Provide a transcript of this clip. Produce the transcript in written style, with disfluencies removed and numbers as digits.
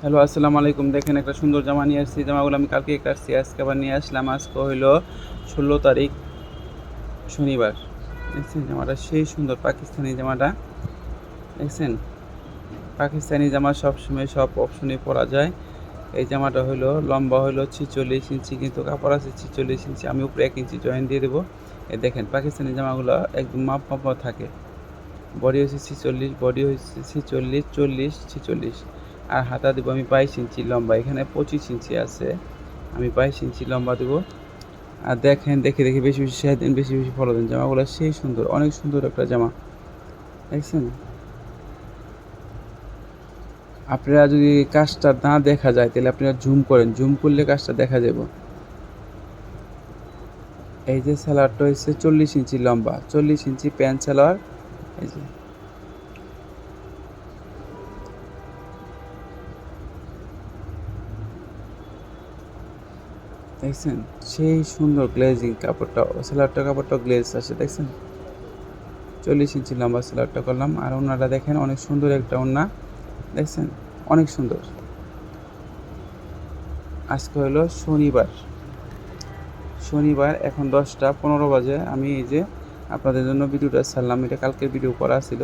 Hello, আসসালামু আলাইকুম। দেখেন একটা সুন্দর জামা নিয়ে আসছি। জামাগুলো আমি কালকে কাটছি, আজকে আবার নিয়ে আসলাম। আজকে হইলো 16 তারিখ, শনিবার। দেখছেন জামাটা সেই সুন্দর, পাকিস্তানি জামাটা। দেখছেন, পাকিস্তানি জামা সবসময় সব অপশনে পরা যায়। এই জামাটা হইলো লম্বা হইলো 46 ইঞ্চি, কিন্তু কাপড় আছে 46 ইঞ্চি। আমি উপরে 1 ইঞ্চি জয়েন দিয়ে দেবো। এই দেখেন পাকিস্তানি জামাগুলো একদম মাপ মাপ থাকে। বডি হচ্ছে 46, বডি হচ্ছে 46, 40, 46। আর হাতা দেবো আমি 22 ইঞ্চি লম্বা, এখানে 25 ইঞ্চি আছে, আমি 22 ইঞ্চি লম্বা দেবো। আর দেখেন, দেখে দেখে বেশি বেশি শেয়ার দিন, বেশি বেশি ফলো দিন। জামাগুলো সেই সুন্দর, অনেক সুন্দর একটা জামা। দেখছেন, আপনারা যদি কাজটা না দেখা যায় তাহলে আপনারা জুম করেন, জুম করলে কাজটা দেখা যাবে। এই যে সালোয়ারটা হচ্ছে 40 ইঞ্চি লম্বা, 40 ইঞ্চি প্যান্ট সালোয়ার। এই যে দেখছেন, সেই সুন্দর গ্লেজিং কাপড়টা, সেলারটা কাপড়টা গ্লেজ আছে। দেখছেন, 40 ইঞ্চি লম্বা সেলারটা করলাম। আর ওনাটা দেখেন, অনেক সুন্দর একটা ওড়না। দেখছেন, অনেক সুন্দর। আজকে হলো শনিবার, এখন 10টা 15 বাজে। আমি এই যে আপনাদের জন্য ভিডিওটা ছাড়লাম, এটা কালকের ভিডিও করা ছিল।